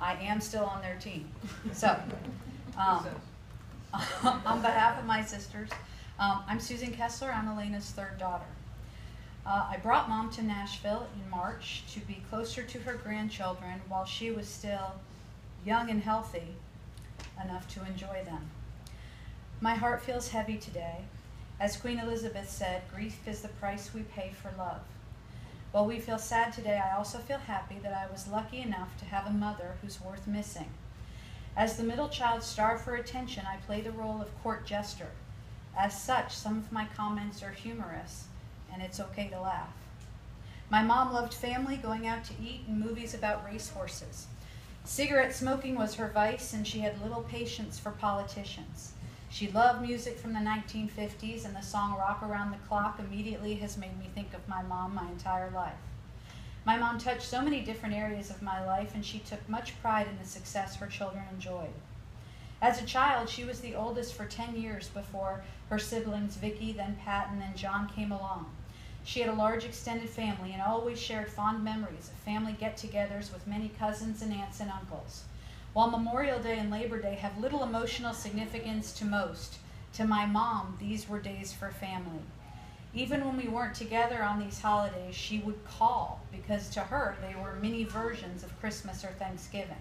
I am still on their team. So, on behalf of my sisters, I'm Susan Kessler. I'm Elena's third daughter. I brought Mom to Nashville in March to be closer to her grandchildren while she was still young and healthy enough to enjoy them. My heart feels heavy today. As Queen Elizabeth said, grief is the price we pay for love. While we feel sad today, I also feel happy that I was lucky enough to have a mother who's worth missing. As the middle child starved for attention, I play the role of court jester. As such, some of my comments are humorous, and it's okay to laugh. My mom loved family, going out to eat, and movies about racehorses. Cigarette smoking was her vice, and she had little patience for politicians. She loved music from the 1950s, and the song Rock Around the Clock immediately has made me think of my mom my entire life. My mom touched so many different areas of my life, and she took much pride in the success her children enjoyed. As a child, she was the oldest for 10 years before her siblings Vicky, then Pat, and then John came along. She had a large extended family and always shared fond memories of family get-togethers with many cousins and aunts and uncles. While Memorial Day and Labor Day have little emotional significance to most, to my mom, these were days for family. Even when we weren't together on these holidays, she would call because to her they were mini versions of Christmas or Thanksgiving.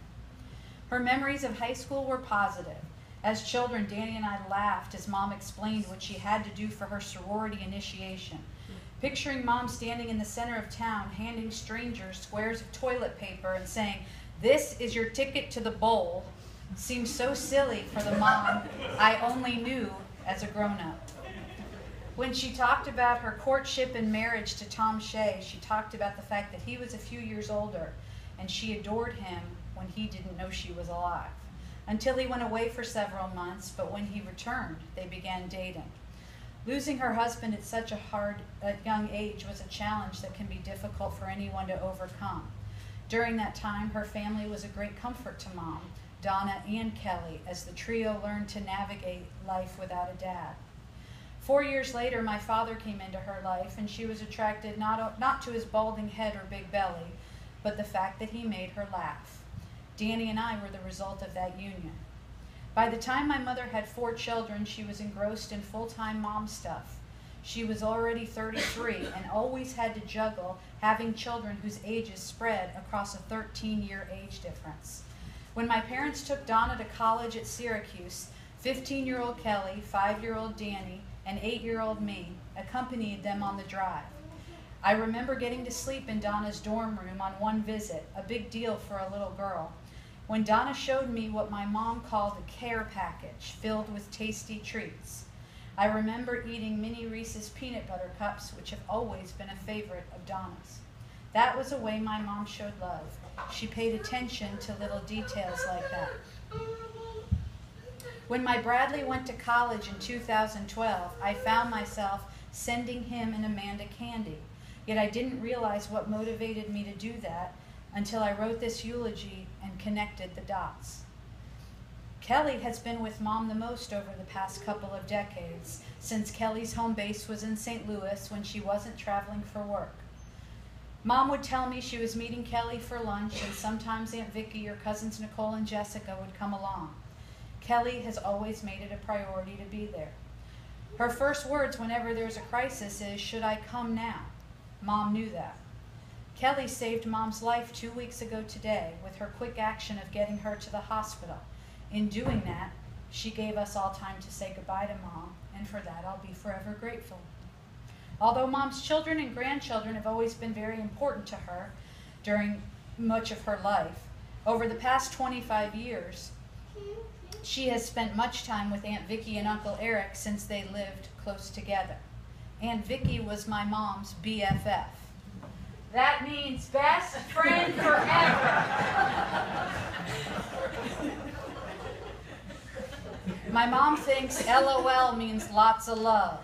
Her memories of high school were positive. As children, Danny and I laughed as Mom explained what she had to do for her sorority initiation. Picturing Mom standing in the center of town, handing strangers squares of toilet paper and saying, "This is your ticket to the bowl," seemed so silly for the mom I only knew as a grown-up. When she talked about her courtship and marriage to Tom Shea, she talked about the fact that he was a few years older and she adored him when he didn't know she was alive. Until he went away for several months, but when he returned, they began dating. Losing her husband at such a young age was a challenge that can be difficult for anyone to overcome. During that time, her family was a great comfort to Mom, Donna, and Kelly, as the trio learned to navigate life without a dad. 4 years later, my father came into her life, and she was attracted not to his balding head or big belly, but the fact that he made her laugh. Danny and I were the result of that union. By the time my mother had 4 children, she was engrossed in full-time mom stuff. She was already 33 and always had to juggle having children whose ages spread across a 13-year age difference. When my parents took Donna to college at Syracuse, 15-year-old Kelly, 5-year-old Danny, and 8-year-old me accompanied them on the drive. I remember getting to sleep in Donna's dorm room on one visit, a big deal for a little girl, when Donna showed me what my mom called a care package filled with tasty treats. I remember eating mini Reese's peanut butter cups, which have always been a favorite of Donna's. That was a way my mom showed love. She paid attention to little details like that. When my Bradley went to college in 2012, I found myself sending him and Amanda candy. Yet I didn't realize what motivated me to do that until I wrote this eulogy and connected the dots. Kelly has been with Mom the most over the past couple of decades, since Kelly's home base was in St. Louis when she wasn't traveling for work. Mom would tell me she was meeting Kelly for lunch, and sometimes Aunt Vicky or cousins Nicole and Jessica would come along. Kelly has always made it a priority to be there. Her first words whenever there's a crisis is, "Should I come now?" Mom knew that. Kelly saved Mom's life 2 weeks ago today with her quick action of getting her to the hospital. In doing that, she gave us all time to say goodbye to Mom, and for that I'll be forever grateful. Although Mom's children and grandchildren have always been very important to her during much of her life, over the past 25 years, she has spent much time with Aunt Vicky and Uncle Eric since they lived close together. Aunt Vicky was my mom's BFF. That means best friend forever. My mom thinks LOL means lots of love.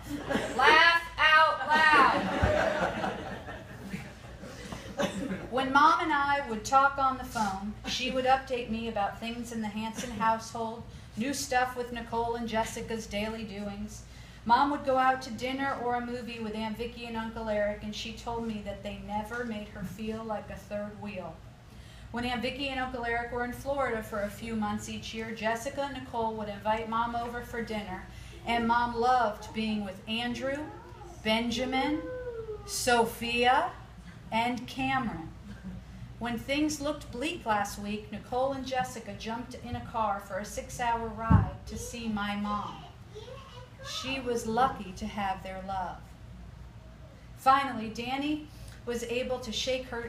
Laugh out loud. When Mom and I would talk on the phone, she would update me about things in the Hanson household, new stuff with Nicole and Jessica's daily doings. Mom would go out to dinner or a movie with Aunt Vicky and Uncle Eric, and she told me that they never made her feel like a third wheel. When Aunt Vicki and Uncle Eric were in Florida for a few months each year, Jessica and Nicole would invite Mom over for dinner, and Mom loved being with Andrew, Benjamin, Sophia, and Cameron. When things looked bleak last week, Nicole and Jessica jumped in a car for a 6-hour ride to see my mom. She was lucky to have their love. Finally, Danny was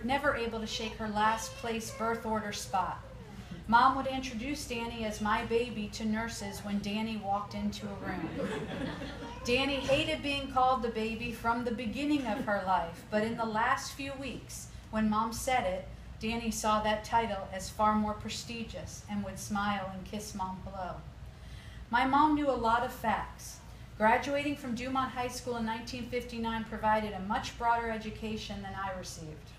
never able to shake her last place birth order spot. Mom would introduce Danny as my baby to nurses when Danny walked into a room. Danny hated being called the baby from the beginning of her life, but in the last few weeks, when Mom said it, Danny saw that title as far more prestigious and would smile and kiss Mom hello. My mom knew a lot of facts. Graduating from Dumont High School in 1959 provided a much broader education than I received.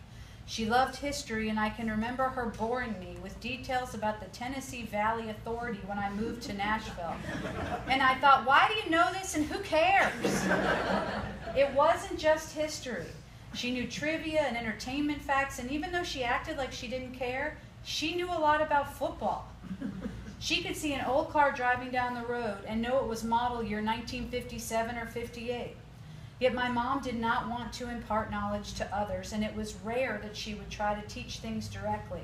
She loved history, and I can remember her boring me with details about the Tennessee Valley Authority when I moved to Nashville. And I thought, why do you know this and who cares? It wasn't just history. She knew trivia and entertainment facts, and even though she acted like she didn't care, she knew a lot about football. She could see an old car driving down the road and know it was model year 1957 or 58. Yet my mom did not want to impart knowledge to others, and it was rare that she would try to teach things directly,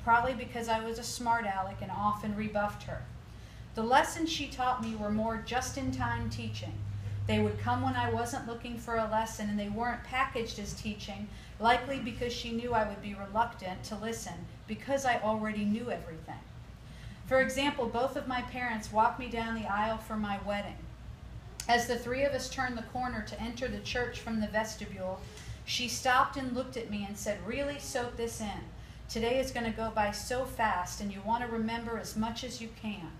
probably because I was a smart aleck and often rebuffed her. The lessons she taught me were more just-in-time teaching. They would come when I wasn't looking for a lesson, and they weren't packaged as teaching, likely because she knew I would be reluctant to listen because I already knew everything. For example, both of my parents walked me down the aisle for my wedding. As the three of us turned the corner to enter the church from the vestibule, she stopped and looked at me and said, "Really soak this in. Today is going to go by so fast, and you want to remember as much as you can."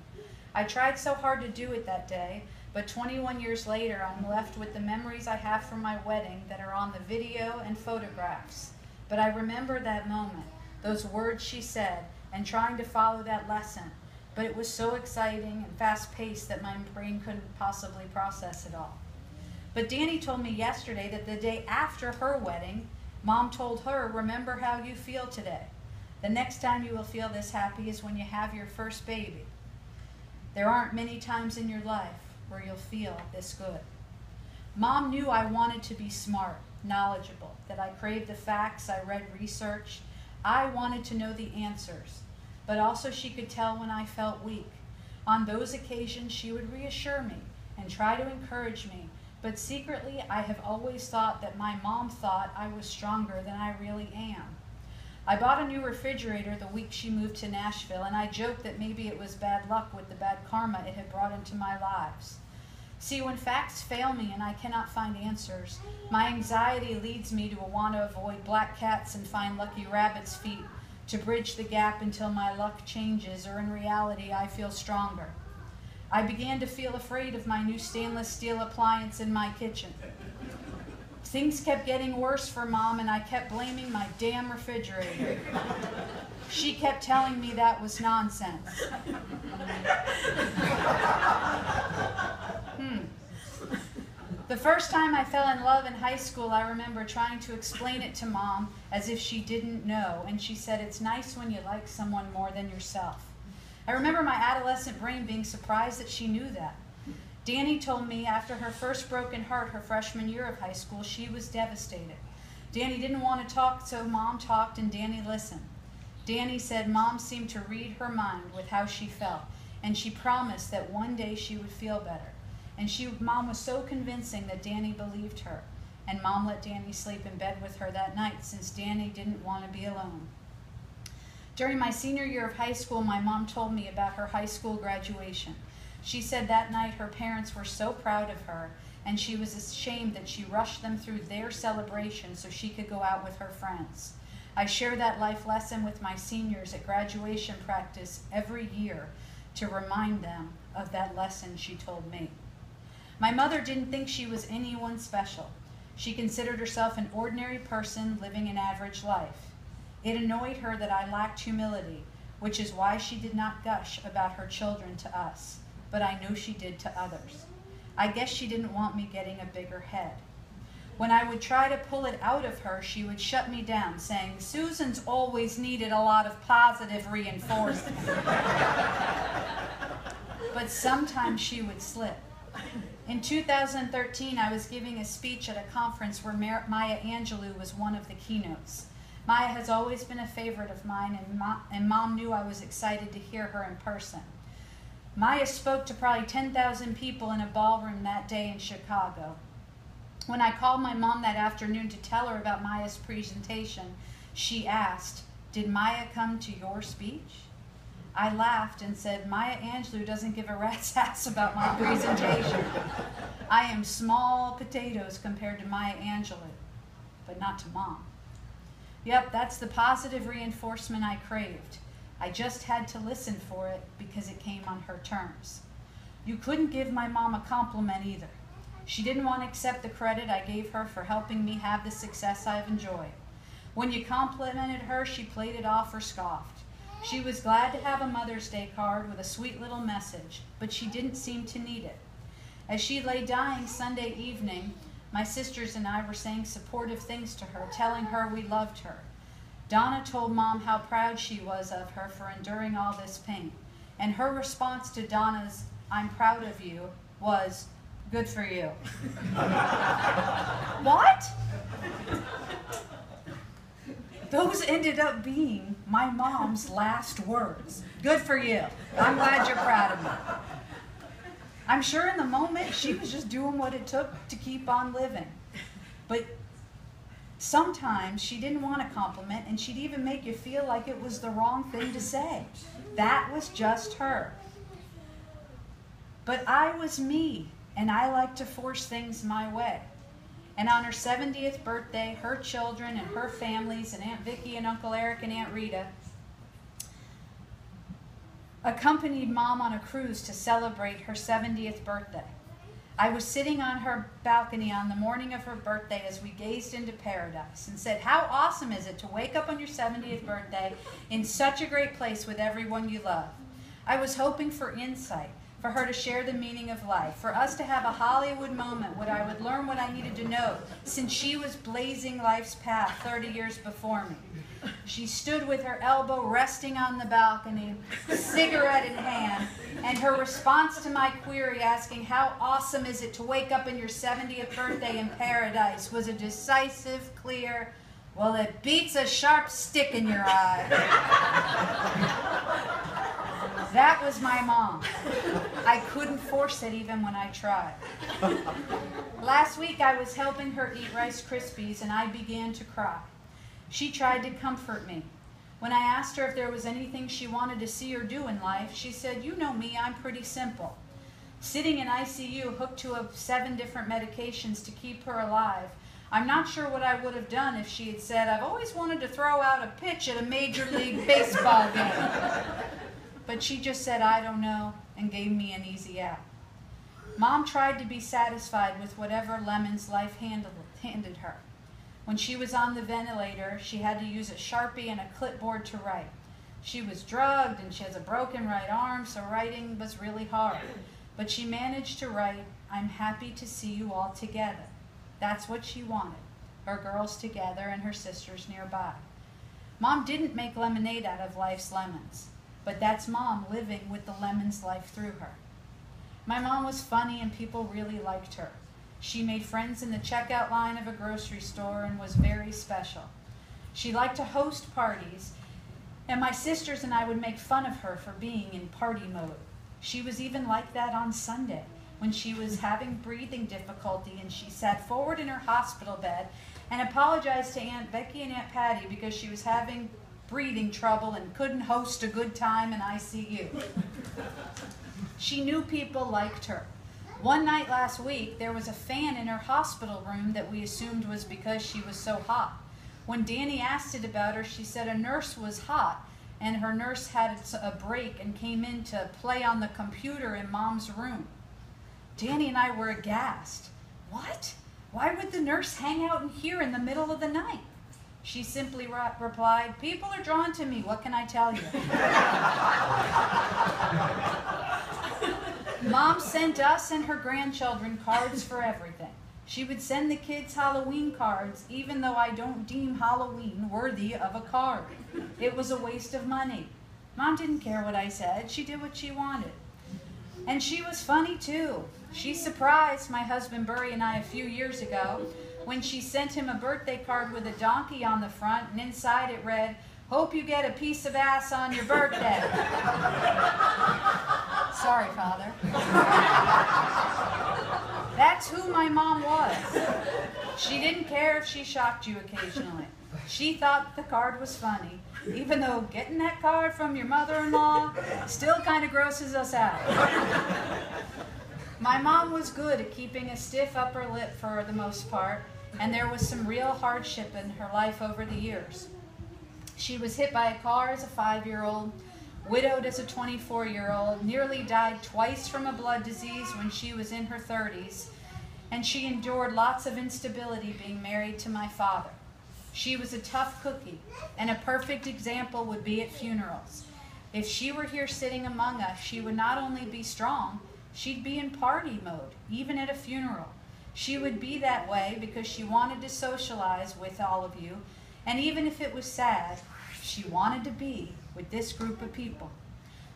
I tried so hard to do it that day, but 21 years later, I'm left with the memories I have from my wedding that are on the video and photographs. But I remember that moment, those words she said, and trying to follow that lesson. But it was so exciting and fast-paced that my brain couldn't possibly process it all. But Danny told me yesterday that the day after her wedding, Mom told her, "Remember how you feel today. The next time you will feel this happy is when you have your first baby. There aren't many times in your life where you'll feel this good." Mom knew I wanted to be smart, knowledgeable, that I craved the facts, I read research. I wanted to know the answers. But also she could tell when I felt weak. On those occasions, she would reassure me and try to encourage me, but secretly, I have always thought that my mom thought I was stronger than I really am. I bought a new refrigerator the week she moved to Nashville, and I joked that maybe it was bad luck with the bad karma it had brought into my lives. See, when facts fail me and I cannot find answers, my anxiety leads me to want to avoid black cats and find lucky rabbits' feet, to bridge the gap until my luck changes, or in reality, I feel stronger. I began to feel afraid of my new stainless steel appliance in my kitchen. Things kept getting worse for Mom, and I kept blaming my damn refrigerator. She kept telling me that was nonsense. The first time I fell in love in high school, I remember trying to explain it to Mom as if she didn't know, and she said, "It's nice when you like someone more than yourself." I remember my adolescent brain being surprised that she knew that. Danny told me after her first broken heart her freshman year of high school, she was devastated. Danny didn't want to talk, so Mom talked and Danny listened. Danny said Mom seemed to read her mind with how she felt, and she promised that one day she would feel better. And Mom was so convincing that Danny believed her, and Mom let Danny sleep in bed with her that night since Danny didn't want to be alone. During my senior year of high school, my mom told me about her high school graduation. She said that night her parents were so proud of her, and she was ashamed that she rushed them through their celebration so she could go out with her friends. I share that life lesson with my seniors at graduation practice every year to remind them of that lesson she told me. My mother didn't think she was anyone special. She considered herself an ordinary person living an average life. It annoyed her that I lacked humility, which is why she did not gush about her children to us, but I know she did to others. I guess she didn't want me getting a bigger head. When I would try to pull it out of her, she would shut me down, saying, "Susan's always needed a lot of positive reinforcement." But sometimes she would slip. In 2013, I was giving a speech at a conference where Maya Angelou was one of the keynotes. Maya has always been a favorite of mine, and Mom knew I was excited to hear her in person. Maya spoke to probably 10,000 people in a ballroom that day in Chicago. When I called my mom that afternoon to tell her about Maya's presentation, she asked, "Did Maya come to your speech?" I laughed and said, "Maya Angelou doesn't give a rat's ass about my presentation. I am small potatoes compared to Maya Angelou, but not to Mom." Yep, that's the positive reinforcement I craved. I just had to listen for it because it came on her terms. You couldn't give my mom a compliment either. She didn't want to accept the credit I gave her for helping me have the success I've enjoyed. When you complimented her, she played it off or scoffed. She was glad to have a Mother's Day card with a sweet little message, but she didn't seem to need it. As she lay dying Sunday evening, my sisters and I were saying supportive things to her, telling her we loved her. Donna told Mom how proud she was of her for enduring all this pain, and her response to Donna's "I'm proud of you" was, "Good for you." What? Those ended up being my mom's last words. "Good for you. I'm glad you're proud of me." I'm sure in the moment she was just doing what it took to keep on living. But sometimes she didn't want a compliment, and she'd even make you feel like it was the wrong thing to say. That was just her. But I was me, and I like to force things my way. And on her 70th birthday, her children and her families, and Aunt Vicky and Uncle Eric and Aunt Rita, accompanied Mom on a cruise to celebrate her 70th birthday. I was sitting on her balcony on the morning of her birthday as we gazed into paradise and said, "How awesome is it to wake up on your 70th birthday in such a great place with everyone you love?" I was hoping for insight, for her to share the meaning of life, for us to have a Hollywood moment where I would learn what I needed to know, since she was blazing life's path 30 years before me. She stood with her elbow resting on the balcony, cigarette in hand, and her response to my query asking, "How awesome is it to wake up in your 70th birthday in paradise?" was a decisive, clear, "Well, it beats a sharp stick in your eye." That was my mom. I couldn't force it even when I tried. Last week I was helping her eat Rice Krispies and I began to cry. She tried to comfort me. When I asked her if there was anything she wanted to see or do in life, she said, "You know me, I'm pretty simple." Sitting in ICU hooked to 7 different medications to keep her alive, I'm not sure what I would have done if she had said, "I've always wanted to throw out a pitch at a Major League Baseball game." But she just said, "I don't know," and gave me an easy out. Mom tried to be satisfied with whatever lemons life handed her. When she was on the ventilator, she had to use a Sharpie and a clipboard to write. She was drugged and she has a broken right arm, so writing was really hard. But she managed to write, "I'm happy to see you all together." That's what she wanted, her girls together and her sisters nearby. Mom didn't make lemonade out of life's lemons, but that's Mom living with the lemons life through her. My mom was funny and people really liked her. She made friends in the checkout line of a grocery store and was very special. She liked to host parties, and my sisters and I would make fun of her for being in party mode. She was even like that on Sunday when she was having breathing difficulty and she sat forward in her hospital bed and apologized to Aunt Becky and Aunt Patty because she was having breathing trouble and couldn't host a good time in ICU. She knew people liked her. One night last week, there was a fan in her hospital room that we assumed was because she was so hot. When Danny asked it about her, she said a nurse was hot, and her nurse had a break and came in to play on the computer in Mom's room. Danny and I were aghast. What? Why would the nurse hang out in here in the middle of the night? She simply replied, "People are drawn to me, what can I tell you?" Mom sent us and her grandchildren cards for everything. She would send the kids Halloween cards, even though I don't deem Halloween worthy of a card. It was a waste of money. Mom didn't care what I said. She did what she wanted. And she was funny too. She surprised my husband Burry and I a few years ago when she sent him a birthday card with a donkey on the front, and inside it read, "Hope you get a piece of ass on your birthday." Sorry, Father. That's who my mom was. She didn't care if she shocked you occasionally. She thought the card was funny, even though getting that card from your mother-in-law still kind of grosses us out. My mom was good at keeping a stiff upper lip for the most part, and there was some real hardship in her life over the years. She was hit by a car as a 5-year-old, widowed as a 24-year-old, nearly died twice from a blood disease when she was in her 30s, and she endured lots of instability being married to my father. She was a tough cookie, and a perfect example would be at funerals. If she were here sitting among us, she would not only be strong, she'd be in party mode, even at a funeral. She would be that way because she wanted to socialize with all of you, and even if it was sad, she wanted to be with this group of people.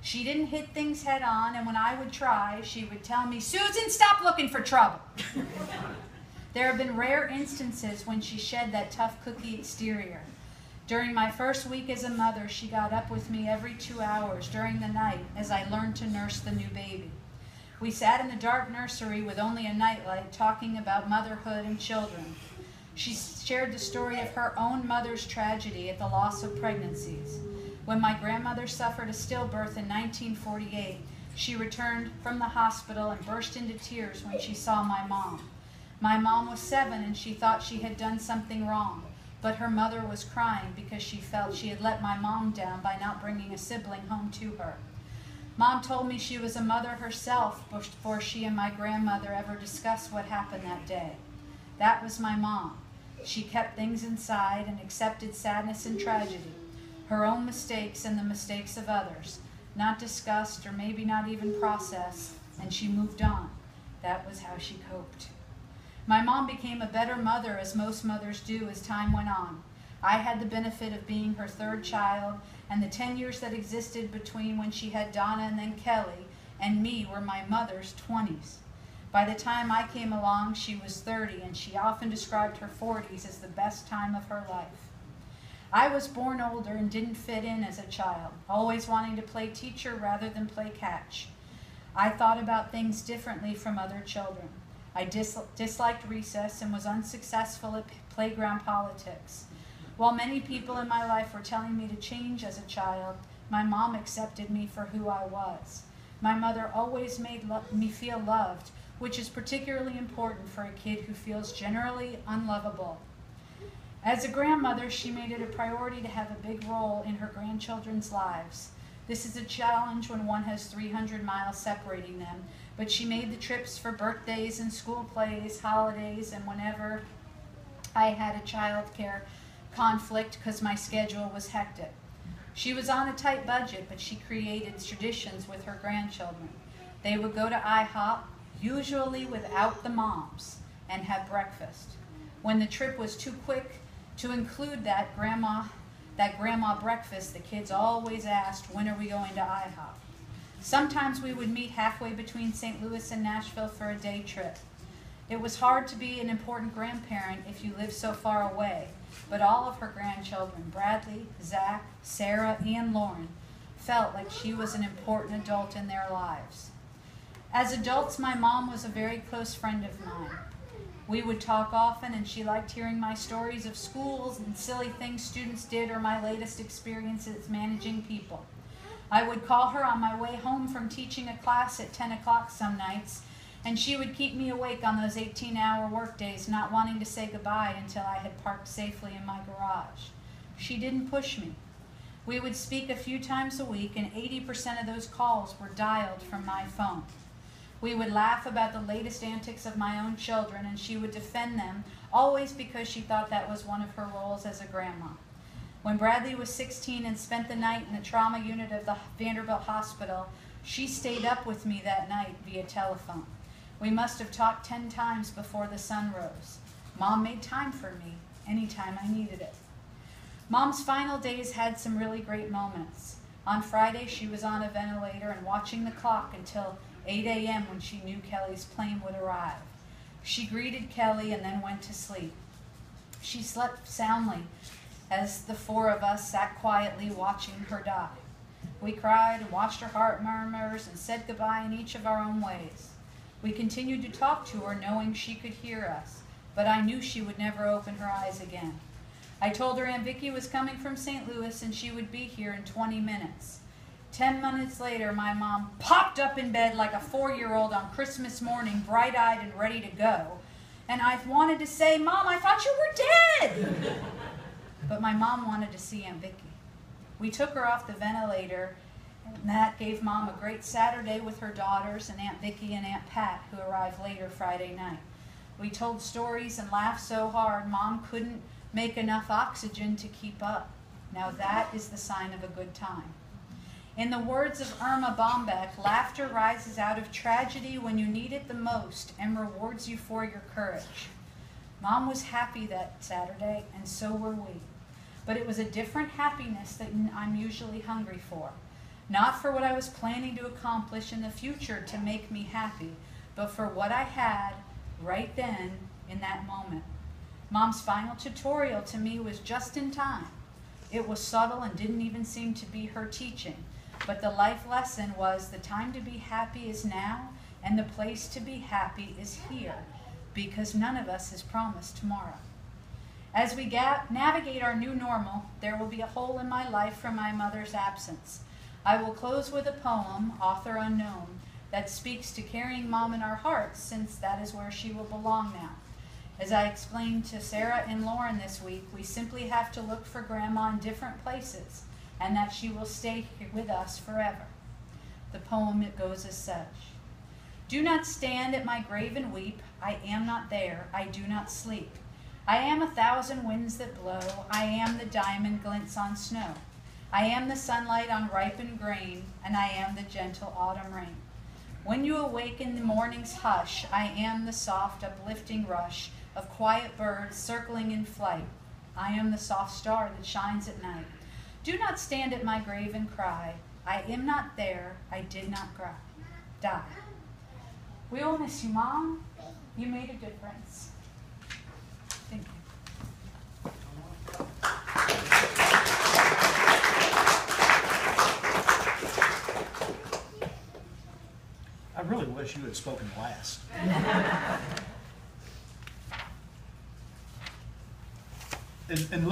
She didn't hit things head on, and when I would try, she would tell me, "Susan, stop looking for trouble." There have been rare instances when she shed that tough cookie exterior. During my first week as a mother, she got up with me every 2 hours during the night as I learned to nurse the new baby. We sat in the dark nursery with only a nightlight talking about motherhood and children. She shared the story of her own mother's tragedy at the loss of pregnancies. When my grandmother suffered a stillbirth in 1948, she returned from the hospital and burst into tears when she saw my mom. My mom was 7 and she thought she had done something wrong, but her mother was crying because she felt she had let my mom down by not bringing a sibling home to her. Mom told me she was a mother herself before she and my grandmother ever discussed what happened that day. That was my mom. She kept things inside and accepted sadness and tragedy, her own mistakes and the mistakes of others, not discussed or maybe not even processed, and she moved on. That was how she coped. My mom became a better mother, as most mothers do, as time went on. I had the benefit of being her 3rd child, and the 10 years that existed between when she had Donna and then Kelly and me were my mother's 20s. By the time I came along, she was 30, and she often described her 40s as the best time of her life. I was born older and didn't fit in as a child, always wanting to play teacher rather than play catch. I thought about things differently from other children. I disliked recess and was unsuccessful at playground politics. While many people in my life were telling me to change as a child, my mom accepted me for who I was. My mother always made me feel loved, which is particularly important for a kid who feels generally unlovable. As a grandmother, she made it a priority to have a big role in her grandchildren's lives. This is a challenge when one has 300 miles separating them, but she made the trips for birthdays and school plays, holidays, and whenever I had a child care conflict because my schedule was hectic. She was on a tight budget, but she created traditions with her grandchildren. They would go to IHOP, usually without the moms, and have breakfast. When the trip was too quick to include that grandma breakfast, the kids always asked, "When are we going to IHOP?" Sometimes we would meet halfway between St. Louis and Nashville for a day trip. It was hard to be an important grandparent if you lived so far away, but all of her grandchildren, Bradley, Zach, Sarah, and Lauren, felt like she was an important adult in their lives. As adults, my mom was a very close friend of mine. We would talk often, and she liked hearing my stories of schools and silly things students did or my latest experiences managing people. I would call her on my way home from teaching a class at 10 o'clock some nights, and she would keep me awake on those 18-hour workdays, not wanting to say goodbye until I had parked safely in my garage. She didn't push me. We would speak a few times a week, and 80% of those calls were dialed from my phone. We would laugh about the latest antics of my own children, and she would defend them, always because she thought that was one of her roles as a grandma. When Bradley was 16 and spent the night in the trauma unit of the Vanderbilt Hospital, she stayed up with me that night via telephone. We must have talked 10 times before the sun rose. Mom made time for me anytime I needed it. Mom's final days had some really great moments. On Friday, she was on a ventilator and watching the clock until 8 a.m. when she knew Kelly's plane would arrive. She greeted Kelly and then went to sleep. She slept soundly as the four of us sat quietly watching her die. We cried and watched her heart murmurs and said goodbye in each of our own ways. We continued to talk to her knowing she could hear us, but I knew she would never open her eyes again. I told her Aunt Vicki was coming from St. Louis and she would be here in 20 minutes. 10 minutes later, my mom popped up in bed like a 4-year-old on Christmas morning, bright-eyed and ready to go. And I wanted to say, "Mom, I thought you were dead." But my mom wanted to see Aunt Vicki. We took her off the ventilator, and that gave Mom a great Saturday with her daughters and Aunt Vicki and Aunt Pat, who arrived later Friday night. We told stories and laughed so hard, Mom couldn't make enough oxygen to keep up. Now that is the sign of a good time. In the words of Irma Bombeck, laughter rises out of tragedy when you need it the most and rewards you for your courage. Mom was happy that Saturday, and so were we. But it was a different happiness that I'm usually hungry for. Not for what I was planning to accomplish in the future to make me happy, but for what I had right then in that moment. Mom's final tutorial to me was just in time. It was subtle and didn't even seem to be her teaching. But the life lesson was the time to be happy is now, and the place to be happy is here, because none of us is promised tomorrow. As we navigate our new normal, there will be a hole in my life from my mother's absence. I will close with a poem, author unknown, that speaks to carrying Mom in our hearts, since that is where she will belong now. As I explained to Sarah and Lauren this week, we simply have to look for Grandma in different places, and that she will stay here with us forever. The poem, it goes as such. Do not stand at my grave and weep. I am not there. I do not sleep. I am 1,000 winds that blow. I am the diamond glints on snow. I am the sunlight on ripened grain, and I am the gentle autumn rain. When you awake in the morning's hush, I am the soft, uplifting rush of quiet birds circling in flight. I am the soft star that shines at night. Do not stand at my grave and cry. I am not there. I did not die. We all miss you, Mom. You made a difference. Thank you. I really wish you had spoken last. And listen.